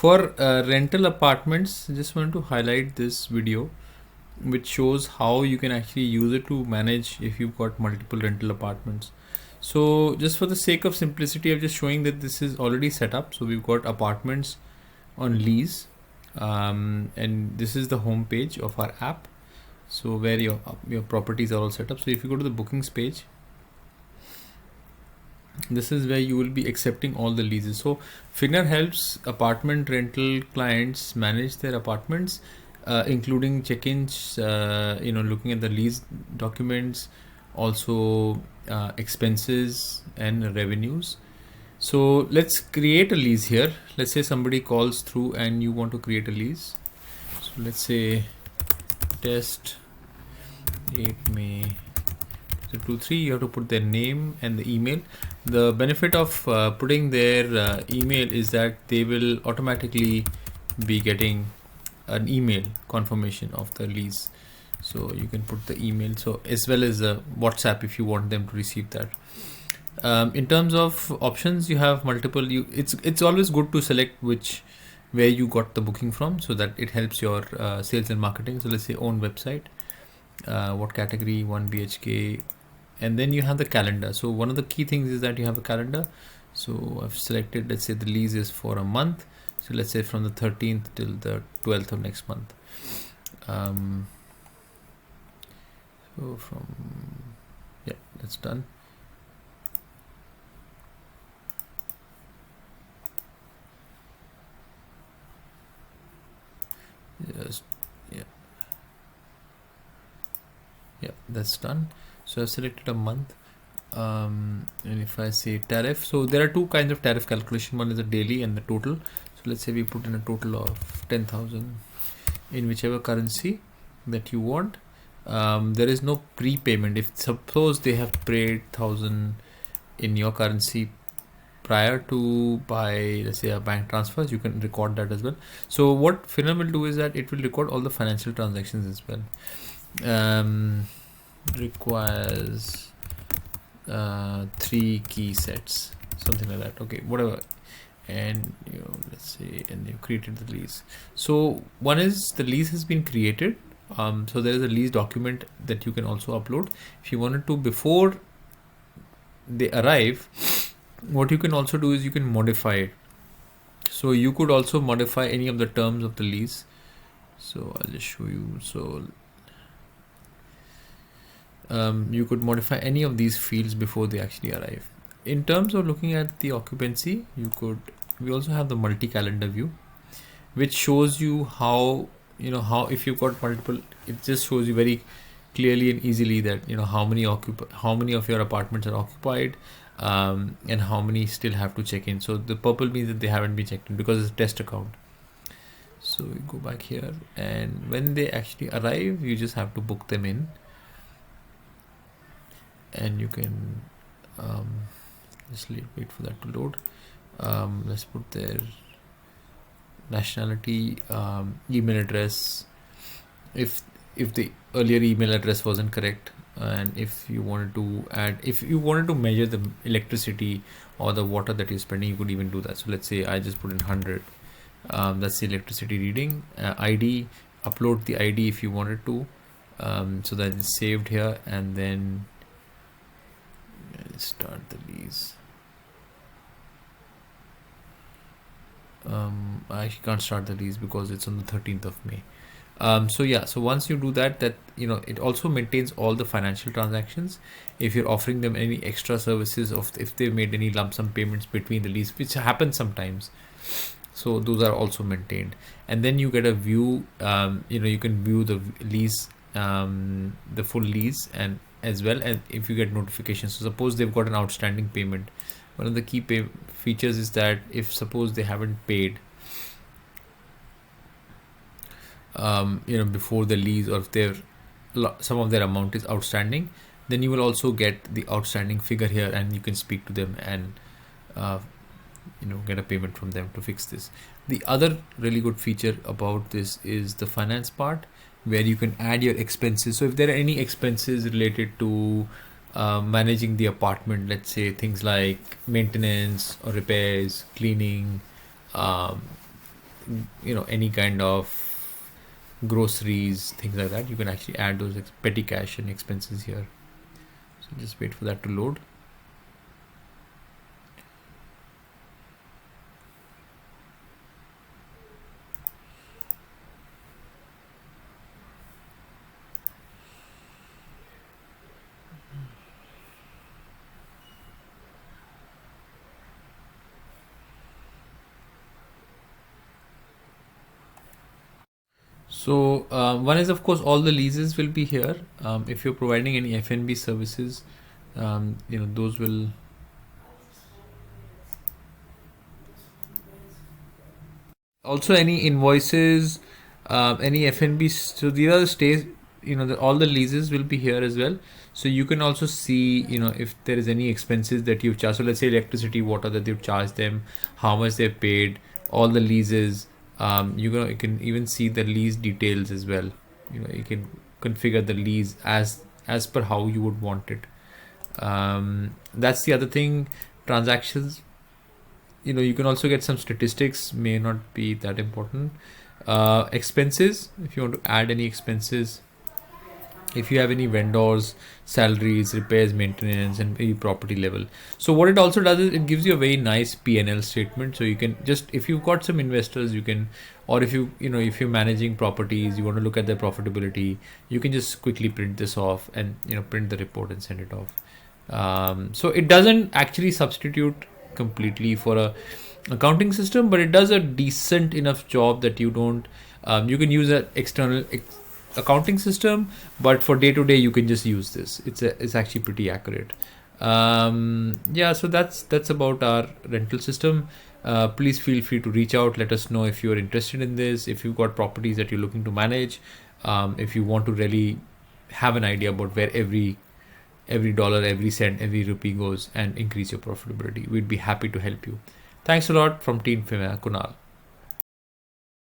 For rental apartments, I just want to highlight this video which shows how you can actually use it to manage if you've got multiple rental apartments. So just for the sake of simplicity, I'm just showing that this is already set up. So we've got apartments on lease, and this is the home page of our app. So where your properties are all set up. So if you go to the bookings page, this is where you will be accepting all the leases. So Figner helps apartment rental clients manage their apartments, including check-ins, looking at the lease documents, also expenses and revenues. So let's create a lease here. Let's say somebody calls through and you want to create a lease. So let's say test 8 May 23. You have to put their name and the email. The benefit of putting their email is that they will automatically be getting an email confirmation of the lease. So you can put the email, so as well as WhatsApp if you want them to receive that. In terms of options, you have multiple. It's always good to select where you got the booking from, so that it helps your sales and marketing. So let's say own website, what category, 1 BHK, and then you have the calendar. So one of the key things is that you have a calendar. So I've selected, let's say the lease is for a month. So let's say from the 13th till the 12th of next month. So that's done. That's done. So I've selected a month, and if I say tariff, so there are two kinds of tariff calculation. One is a daily and the total. So let's say we put in a total of 10,000 in whichever currency that you want. There is no prepayment. If suppose they have paid 1,000 in your currency prior to by, let's say, a bank transfers, you can record that as well. So what Finna will do is that it will record all the financial transactions as well. Requires 3 key sets, something like that. Okay, whatever. And let's say, and you created the lease. So one is the lease has been created. So there is a lease document that you can also upload if you wanted to before they arrive. What you can also do is you can modify it. So you could also modify any of the terms of the lease. So I'll just show you. So you could modify any of these fields before they actually arrive. In terms of looking at the occupancy, we also have the multi-calendar view, which shows you how if you've got multiple, it just shows you very clearly and easily that how many of your apartments are occupied, and how many still have to check in. So the purple means that they haven't been checked in because it's a test account. So we go back here, and when they actually arrive, you just have to book them in. And you can just wait for that to load. Let's put their nationality, email address, if the earlier email address wasn't correct, and if you wanted to measure the electricity or the water that you're spending, you could even do that. So let's say I just put in 100. That's the electricity reading. ID, upload the ID if you wanted to, so that it's saved here, and then start the lease. I can't start the lease because it's on the 13th of May. So once you do that, it also maintains all the financial transactions. If you're offering them any extra services, if they made any lump sum payments between the lease, which happens sometimes, so those are also maintained. And then you get a view. You can view the lease, the full lease, and as well as if you get notifications. So suppose they've got an outstanding payment. One of the key features is that if suppose they haven't paid before the lease, or if some of their amount is outstanding, then you will also get the outstanding figure here, and you can speak to them and get a payment from them to fix this. The other really good feature about this is the finance part, where you can add your expenses. So if there are any expenses related to managing the apartment, let's say things like maintenance or repairs, cleaning, any kind of groceries, things like that, you can actually add those petty cash and expenses here. So just wait for that to load. So one is, of course, all the leases will be here. If you're providing any F&B services, those will. Also, any invoices, any F&B. So these are the stays. All the leases will be here as well. So you can also see, if there is any expenses that you've charged. So let's say electricity, water that you've charged them, how much they've paid, all the leases. You can even see the lease details as well. You can configure the lease as per how you would want it. That's the other thing. Transactions. You can also get some statistics, may not be that important. Expenses, if you want to add any expenses, if you have any vendors, salaries, repairs, maintenance, and any property level. So what it also does is it gives you a very nice P&L statement. So you can just, if you've got some investors, you can, or if if you're managing properties, you want to look at their profitability, you can just quickly print this off and print the report and send it off. So it doesn't actually substitute completely for a accounting system, but it does a decent enough job that you don't. You can use an external accounting system, but for day to day you can just use this. It's actually pretty accurate. So that's about our rental system. Please feel free to reach out, let us know if you're interested in this, if you've got properties that you're looking to manage, if you want to really have an idea about where every dollar, every cent, every rupee goes and increase your profitability. We'd be happy to help you. Thanks a lot. From Team Kunal.